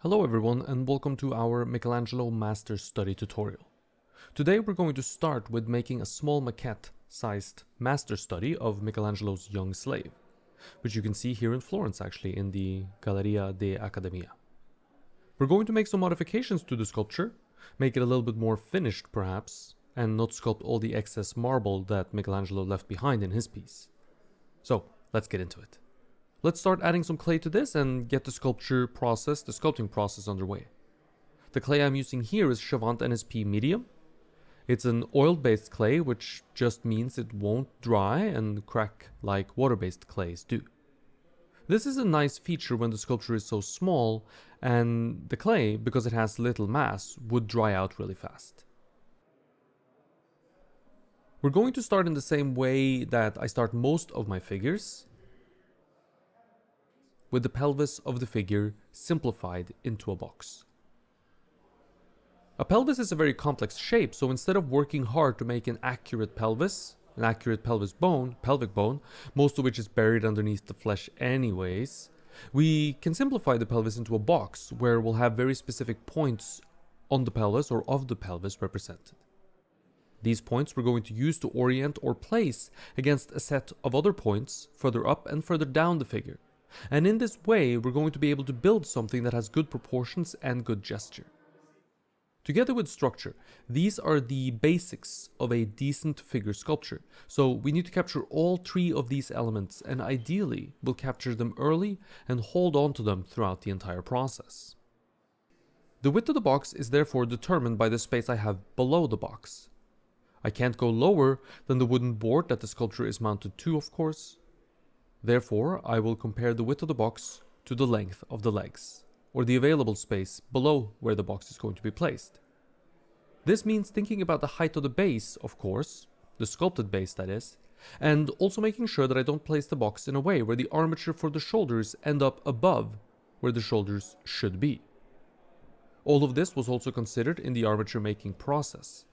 Hello everyone and welcome to our Michelangelo Master Study tutorial. Today we're going to start with making a small maquette-sized master study of Michelangelo's young slave, which you can see here in Florence actually in the Galleria d'Accademia. We're going to make some modifications to the sculpture, make it a little bit more finished perhaps, and not sculpt all the excess marble that Michelangelo left behind in his piece. So let's get into it. Let's start adding some clay to this and get the sculpting process underway. The clay I'm using here is Chavant NSP Medium. It's an oil-based clay, which just means it won't dry and crack like water-based clays do. This is a nice feature when the sculpture is so small, and the clay, because it has little mass, would dry out really fast. We're going to start in the same way that I start most of my figures, with the pelvis of the figure simplified into a box. A pelvis is a very complex shape, so instead of working hard to make an accurate pelvis bone, pelvic bone, most of which is buried underneath the flesh anyways, we can simplify the pelvis into a box where we'll have very specific points on the pelvis or of the pelvis represented. These points we're going to use to orient or place against a set of other points further up and further down the figure. And in this way, we're going to be able to build something that has good proportions and good gesture. Together with structure, these are the basics of a decent figure sculpture. So we need to capture all three of these elements, and ideally, we'll capture them early and hold on to them throughout the entire process. The width of the box is therefore determined by the space I have below the box. I can't go lower than the wooden board that the sculpture is mounted to, of course. Therefore, I will compare the width of the box to the length of the legs, or the available space below where the box is going to be placed. This means thinking about the height of the base, of course, the sculpted base that is, and also making sure that I don't place the box in a way where the armature for the shoulders end up above where the shoulders should be. All of this was also considered in the armature making process.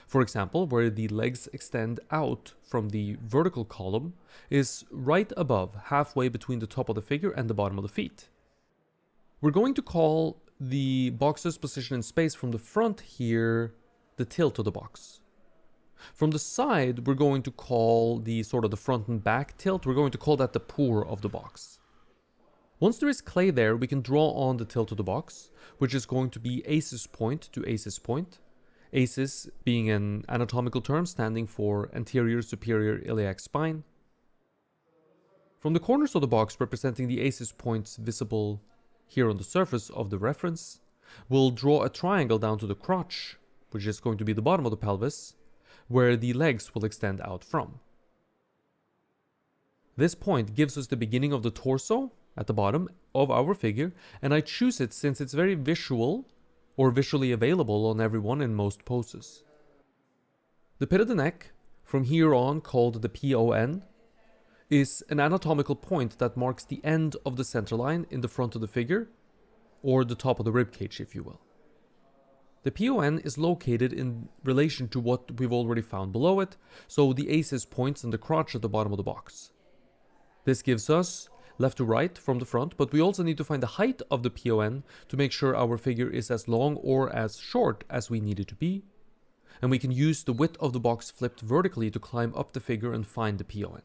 For example, where the legs extend out from the vertical column is right above, halfway between the top of the figure and the bottom of the feet. We're going to call the box's position in space from the front here the tilt of the box. From the side, we're going to call the front and back tilt, we're going to call that the pour of the box. Once there is clay there, we can draw on the tilt of the box, which is going to be aces point to aces point. Aces being an anatomical term standing for anterior superior iliac spine. From the corners of the box representing the aces points visible here on the surface of the reference, we'll draw a triangle down to the crotch, which is going to be the bottom of the pelvis, where the legs will extend out from. This point gives us the beginning of the torso at the bottom of our figure, and I choose it since it's very visual or visually available on everyone in most poses. The pit of the neck, from here on called the PON, is an anatomical point that marks the end of the center line in the front of the figure, or the top of the ribcage if you will. The PON is located in relation to what we've already found below it, so the aces points and the crotch at the bottom of the box. This gives us left to right from the front, but we also need to find the height of the PON to make sure our figure is as long or as short as we need it to be. And we can use the width of the box flipped vertically to climb up the figure and find the PON.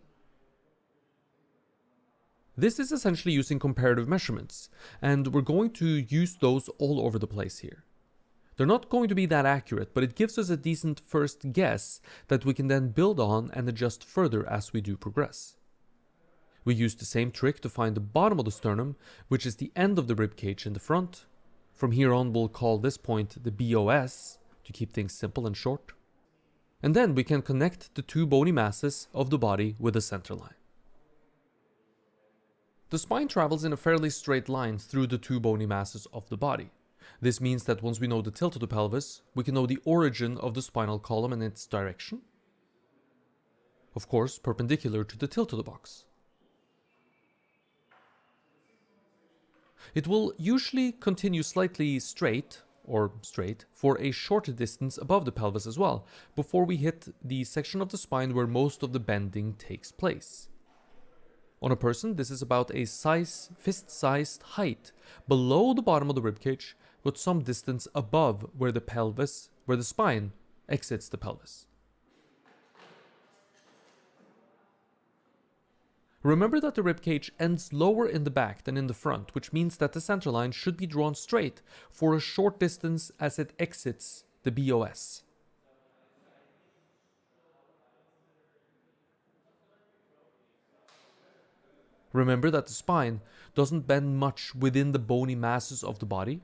This is essentially using comparative measurements, and we're going to use those all over the place here. They're not going to be that accurate, but it gives us a decent first guess that we can then build on and adjust further as we do progress. We use the same trick to find the bottom of the sternum, which is the end of the ribcage in the front. From here on, we'll call this point the BOS to keep things simple and short. And then we can connect the two bony masses of the body with the center line. The spine travels in a fairly straight line through the two bony masses of the body. This means that once we know the tilt of the pelvis, we can know the origin of the spinal column and its direction. Of course, perpendicular to the tilt of the box. It will usually continue slightly straight for a short distance above the pelvis as well, before we hit the section of the spine where most of the bending takes place. On a person, this is about a fist-sized height below the bottom of the ribcage, but some distance above where the spine exits the pelvis. Remember that the ribcage ends lower in the back than in the front, which means that the center line should be drawn straight for a short distance as it exits the BOS. Remember that the spine doesn't bend much within the bony masses of the body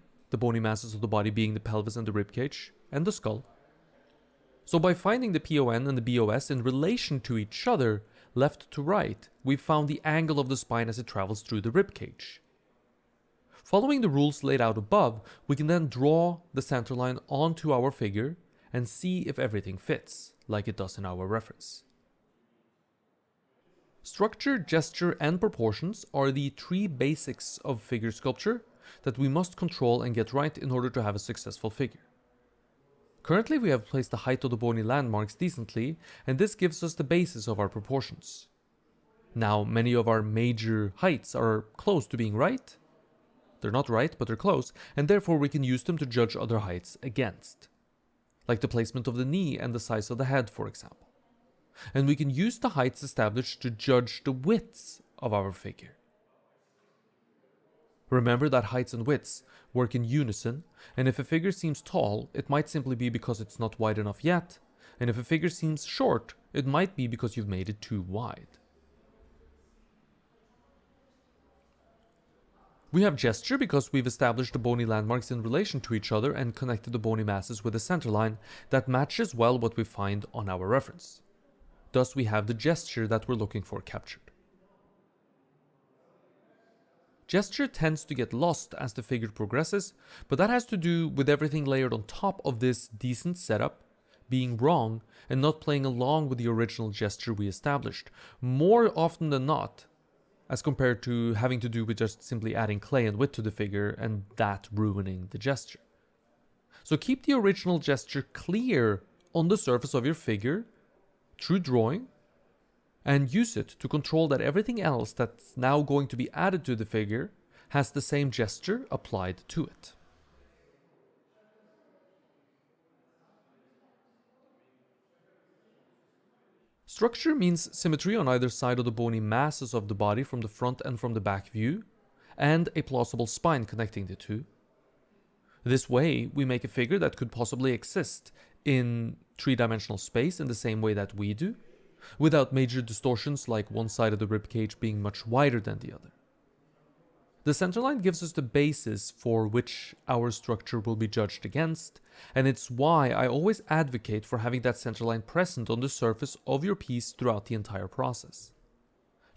being the pelvis and the ribcage and the skull. So by finding the PON and the BOS in relation to each other, left to right, we've found the angle of the spine as it travels through the ribcage. Following the rules laid out above, we can then draw the center line onto our figure and see if everything fits, like it does in our reference. Structure, gesture, and proportions are the three basics of figure sculpture that we must control and get right in order to have a successful figure. Currently, we have placed the height of the bony landmarks decently, and this gives us the basis of our proportions. Now, many of our major heights are close to being right. They're not right, but they're close, and therefore we can use them to judge other heights against. Like the placement of the knee and the size of the head, for example. And we can use the heights established to judge the widths of our figure. Remember that heights and widths work in unison, and if a figure seems tall, it might simply be because it's not wide enough yet, and if a figure seems short, it might be because you've made it too wide. We have gesture because we've established the bony landmarks in relation to each other and connected the bony masses with a center line that matches well what we find on our reference. Thus we have the gesture that we're looking for captured. Gesture tends to get lost as the figure progresses, but that has to do with everything layered on top of this decent setup being wrong and not playing along with the original gesture we established, more often than not, as compared to having to do with just simply adding clay and width to the figure and that ruining the gesture. So keep the original gesture clear on the surface of your figure through drawing, and use it to control that everything else that's now going to be added to the figure has the same gesture applied to it. Structure means symmetry on either side of the bony masses of the body from the front and from the back view, and a plausible spine connecting the two. This way, we make a figure that could possibly exist in three-dimensional space in the same way that we do, without major distortions like one side of the ribcage being much wider than the other. The centerline gives us the basis for which our structure will be judged against, and it's why I always advocate for having that centerline present on the surface of your piece throughout the entire process.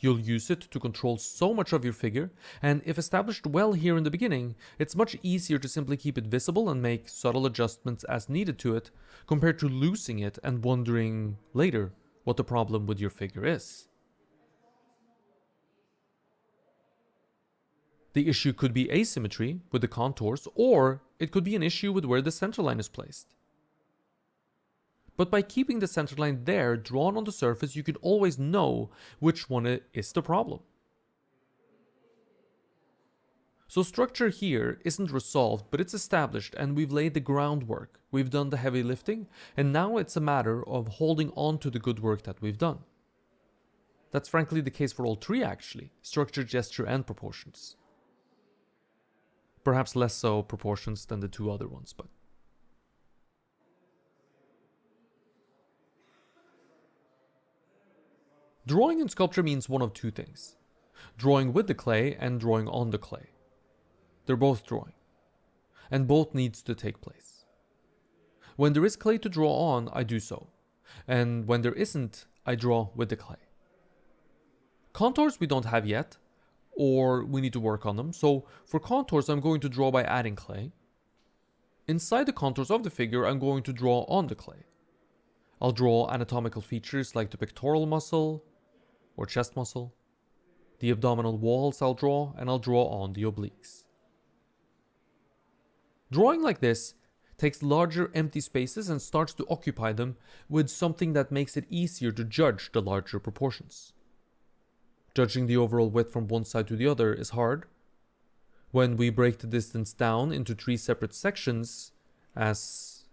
You'll use it to control so much of your figure, and if established well here in the beginning, it's much easier to simply keep it visible and make subtle adjustments as needed to it, compared to losing it and wondering later what the problem with your figure is. The issue could be asymmetry with the contours, or it could be an issue with where the centerline is placed. But by keeping the centerline there drawn on the surface, you can always know which one is the problem. So structure here isn't resolved, but it's established, and we've laid the groundwork. We've done the heavy lifting, and now it's a matter of holding on to the good work that we've done. That's frankly the case for all three actually, structure, gesture, and proportions. Perhaps less so proportions than the two other ones, but... Drawing in sculpture means one of two things. Drawing with the clay and drawing on the clay. They're both drawing, and both needs to take place. When there is clay to draw on, I do so, and when there isn't, I draw with the clay. Contours we don't have yet, or we need to work on them, so for contours I'm going to draw by adding clay. Inside the contours of the figure I'm going to draw on the clay. I'll draw anatomical features like the pectoral muscle or chest muscle. The abdominal walls I'll draw, and I'll draw on the obliques. Drawing like this takes larger empty spaces and starts to occupy them with something that makes it easier to judge the larger proportions. Judging the overall width from one side to the other is hard. When we break the distance down into 3 separate sections, as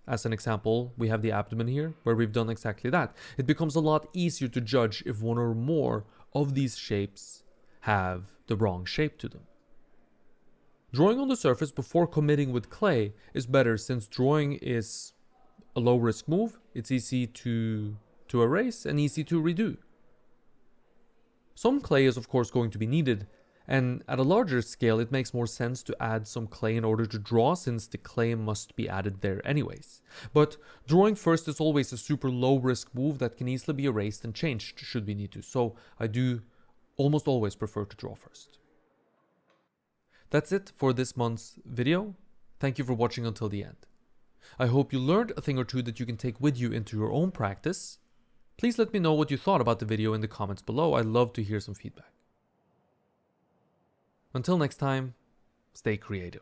an example, we have the abdomen here, where we've done exactly that. It becomes a lot easier to judge if one or more of these shapes have the wrong shape to them. Drawing on the surface before committing with clay is better, since drawing is a low risk move. It's easy to erase and easy to redo. Some clay is of course going to be needed, and at a larger scale it makes more sense to add some clay in order to draw, since the clay must be added there anyways. But drawing first is always a super low risk move that can easily be erased and changed should we need to, so I do almost always prefer to draw first. That's it for this month's video. Thank you for watching until the end. I hope you learned a thing or two that you can take with you into your own practice. Please let me know what you thought about the video in the comments below. I'd love to hear some feedback. Until next time, stay creative.